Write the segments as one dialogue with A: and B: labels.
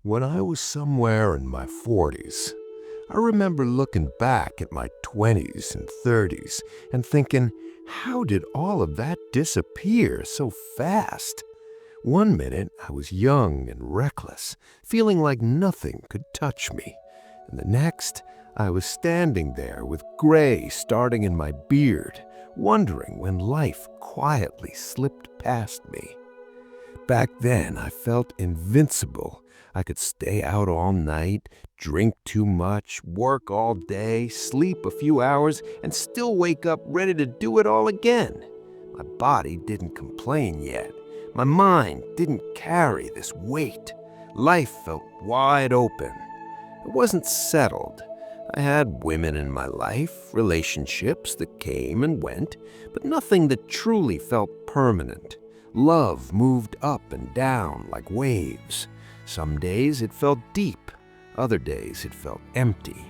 A: When I was somewhere in my 40s, I remember looking back at my 20s and 30s and thinking, how did all of that disappear so fast? One minute I was young and reckless, feeling like nothing could touch me. And the next, I was standing there with gray starting in my beard, wondering when life quietly slipped past me. Back then, I felt invincible. I could stay out all night, drink too much, work all day, sleep a few hours, and still wake up ready to do it all again. My body didn't complain yet. My mind didn't carry this weight. Life felt wide open. It wasn't settled. I had women in my life, relationships that came and went, but nothing that truly felt permanent. Love moved up and down like waves. Some days it felt deep, other days it felt empty.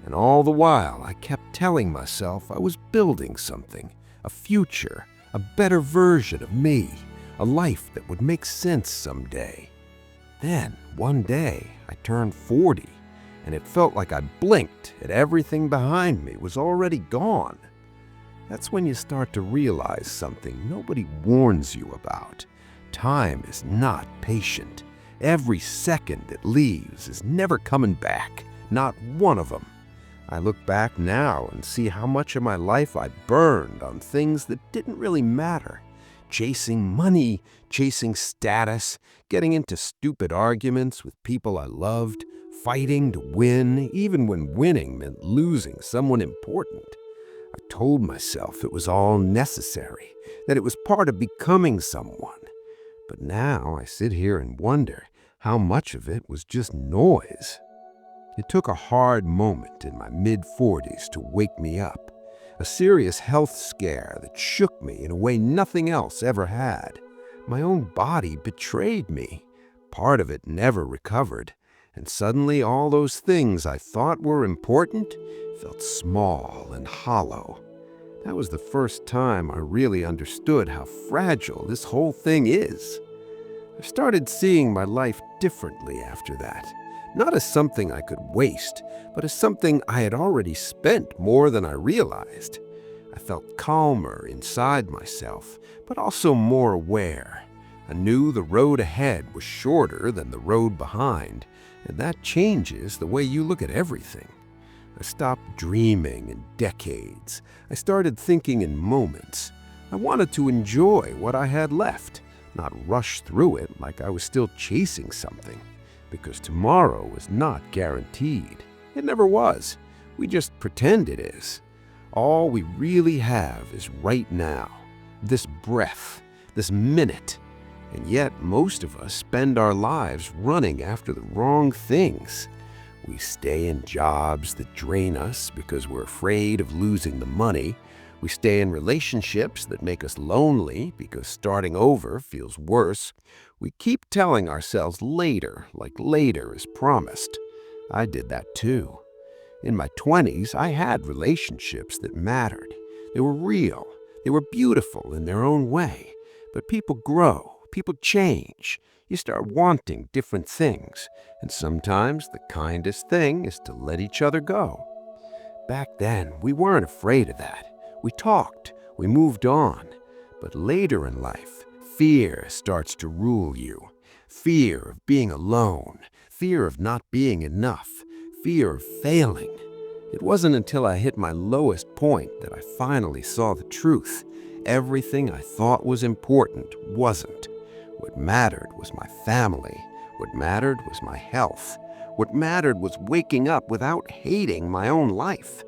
A: And all the while I kept telling myself I was building something, a future, a better version of me, a life that would make sense someday. Then, one day, I turned 40, and it felt like I blinked and everything behind me was already gone. That's when you start to realize something nobody warns you about. Time is not patient. Every second it leaves is never coming back, not one of them. I look back now and see how much of my life I burned on things that didn't really matter. Chasing money, chasing status, getting into stupid arguments with people I loved, fighting to win, even when winning meant losing someone important. I told myself it was all necessary, that it was part of becoming someone. But now I sit here and wonder how much of it was just noise. It took a hard moment in my mid-40s to wake me up, a serious health scare that shook me in a way nothing else ever had. My own body betrayed me. Part of it never recovered, and suddenly all those things I thought were important felt small and hollow. That was the first time I really understood how fragile this whole thing is. I started seeing my life differently after that, not as something I could waste, but as something I had already spent more than I realized. I felt calmer inside myself, but also more aware. I knew the road ahead was shorter than the road behind, and that changes the way you look at everything. I stopped dreaming in decades. I started thinking in moments. I wanted to enjoy what I had left, not rush through it like I was still chasing something, because tomorrow was not guaranteed. It never was. We just pretend it is. All we really have is right now, this breath, this minute. And yet most of us spend our lives running after the wrong things. We stay in jobs that drain us because we're afraid of losing the money. We stay in relationships that make us lonely because starting over feels worse. We keep telling ourselves later, like later is promised. I did that too. In my 20s, I had relationships that mattered. They were real. They were beautiful in their own way. But people grow. People change. You start wanting different things. And sometimes the kindest thing is to let each other go. Back then, we weren't afraid of that. We talked, we moved on. But later in life, fear starts to rule you. Fear of being alone, fear of not being enough, fear of failing. It wasn't until I hit my lowest point that I finally saw the truth. Everything I thought was important wasn't. What mattered was my family. What mattered was my health. What mattered was waking up without hating my own life.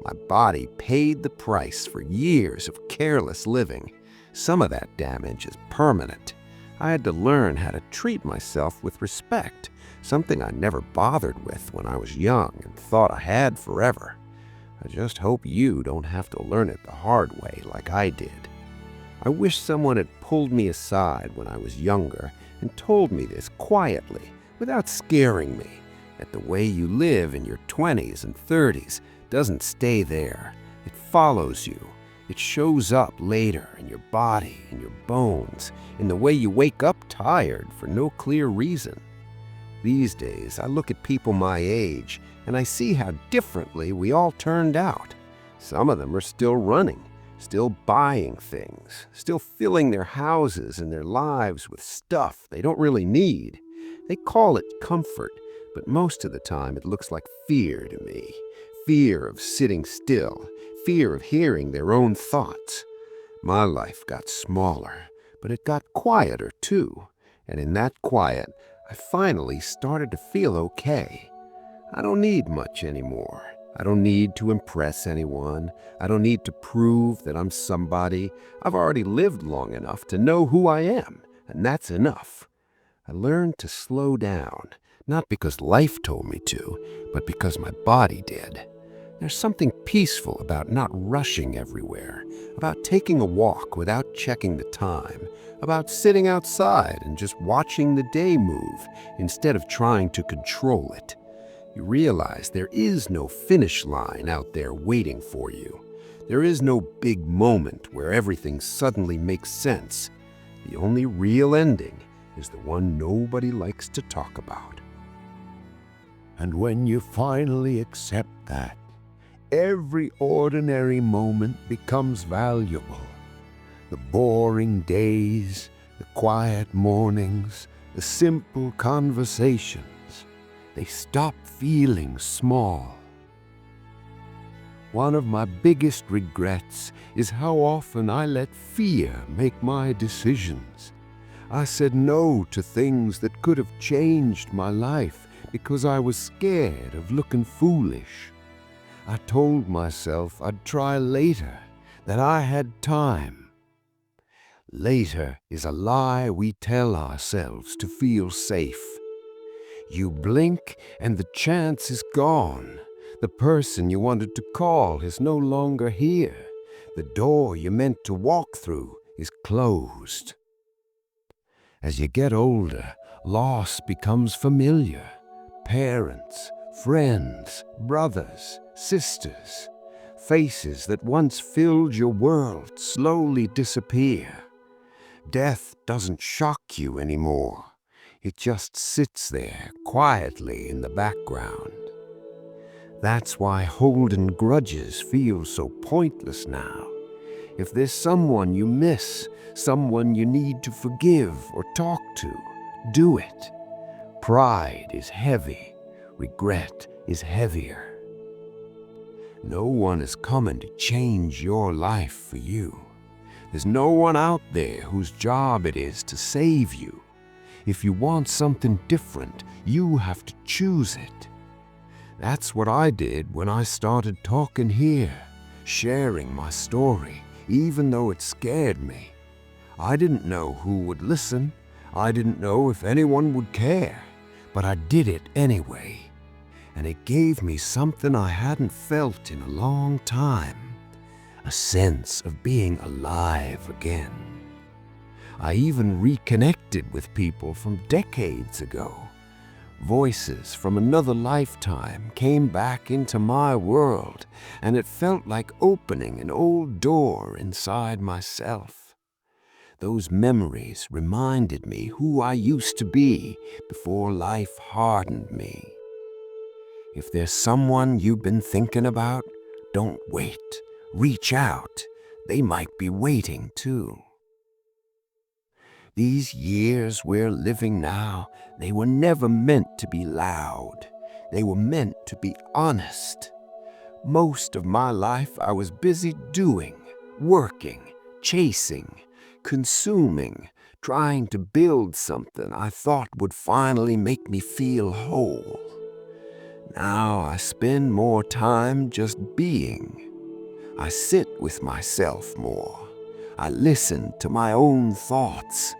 A: My body paid the price for years of careless living. Some of that damage is permanent. I had to learn how to treat myself with respect, something I never bothered with when I was young and thought I had forever. I just hope you don't have to learn it the hard way like I did. I wish someone had pulled me aside when I was younger and told me this quietly, without scaring me, that the way you live in your 20s and 30s doesn't stay there. It follows you. It shows up later in your body, in your bones, in the way you wake up tired for no clear reason. These days, I look at people my age and I see how differently we all turned out. Some of them are still running, still buying things, still filling their houses and their lives with stuff they don't really need. They call it comfort, but most of the time it looks like fear to me. Fear of sitting still, fear of hearing their own thoughts. My life got smaller, but it got quieter too. And in that quiet, I finally started to feel okay. I don't need much anymore. I don't need to impress anyone. I don't need to prove that I'm somebody. I've already lived long enough to know who I am, and that's enough. I learned to slow down, not because life told me to, but because my body did. There's something peaceful about not rushing everywhere, about taking a walk without checking the time, about sitting outside and just watching the day move instead of trying to control it. You realize there is no finish line out there waiting for you. There is no big moment where everything suddenly makes sense. The only real ending is the one nobody likes to talk about.
B: And when you finally accept that, every ordinary moment becomes valuable. The boring days, the quiet mornings, the simple conversations, they stop feeling small. One of my biggest regrets is how often I let fear make my decisions. I said no to things that could have changed my life because I was scared of looking foolish. I told myself I'd try later, that I had time. Later is a lie we tell ourselves to feel safe. You blink and the chance is gone. The person you wanted to call is no longer here. The door you meant to walk through is closed. As you get older, loss becomes familiar. Parents, friends, brothers, sisters, faces that once filled your world slowly disappear. Death doesn't shock you anymore. It just sits there quietly in the background. That's why holding grudges feels so pointless now. If there's someone you miss, someone you need to forgive or talk to, do it. Pride is heavy. Regret is heavier. No one is coming to change your life for you. There's no one out there whose job it is to save you. If you want something different, you have to choose it. That's what I did when I started talking here, sharing my story, even though it scared me. I didn't know who would listen. I didn't know if anyone would care, but I did it anyway. And it gave me something I hadn't felt in a long time, a sense of being alive again. I even reconnected with people from decades ago. Voices from another lifetime came back into my world, and it felt like opening an old door inside myself. Those memories reminded me who I used to be before life hardened me. If there's someone you've been thinking about, don't wait. Reach out. They might be waiting too. These years we're living now, they were never meant to be loud. They were meant to be honest. Most of my life I was busy doing, working, chasing, consuming, trying to build something I thought would finally make me feel whole. Now I spend more time just being. I sit with myself more. I listen to my own thoughts.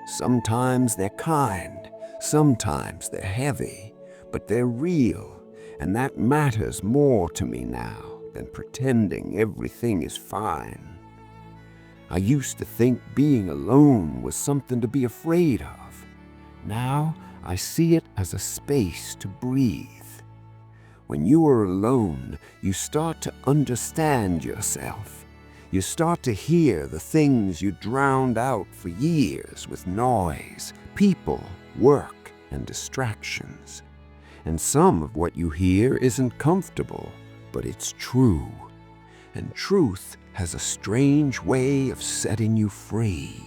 B: Sometimes they're kind, sometimes they're heavy, but they're real, and that matters more to me now than pretending everything is fine. I used to think being alone was something to be afraid of. Now I see it as a space to breathe. When you are alone, you start to understand yourself. You start to hear the things you drowned out for years with noise, people, work, and distractions. And some of what you hear isn't comfortable, but it's true. And truth has a strange way of setting you free.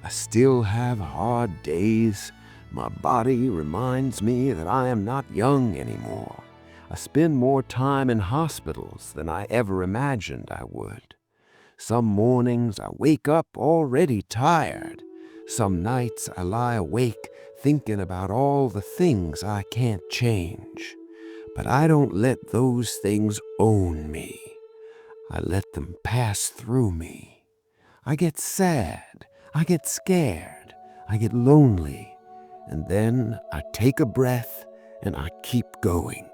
B: I still have hard days. My body reminds me that I am not young anymore. I spend more time in hospitals than I ever imagined I would. Some mornings I wake up already tired. Some nights I lie awake thinking about all the things I can't change. But I don't let those things own me. I let them pass through me. I get sad, I get scared, I get lonely, and then I take a breath and I keep going.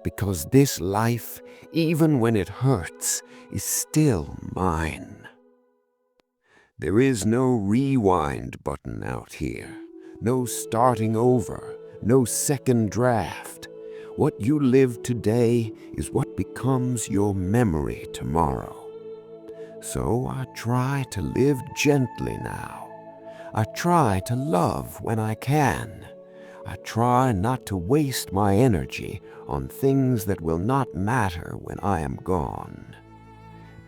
B: Because this life, even when it hurts, is still mine. There is no rewind button out here, no starting over, no second draft. What you live today is what becomes your memory tomorrow. So I try to live gently now. I try to love when I can. I try not to waste my energy on things that will not matter when I am gone.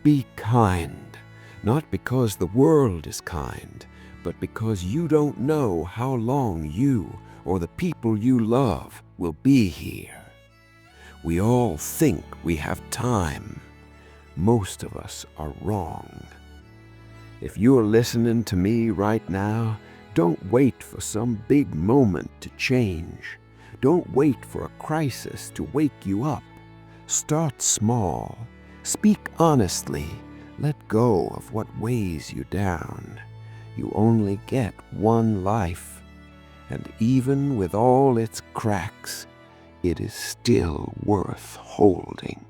B: Be kind, not because the world is kind, but because you don't know how long you or the people you love will be here. We all think we have time. Most of us are wrong. If you're listening to me right now, don't wait for some big moment to change. Don't wait for a crisis to wake you up. Start small. Speak honestly. Let go of what weighs you down. You only get one life, and even with all its cracks, it is still worth holding.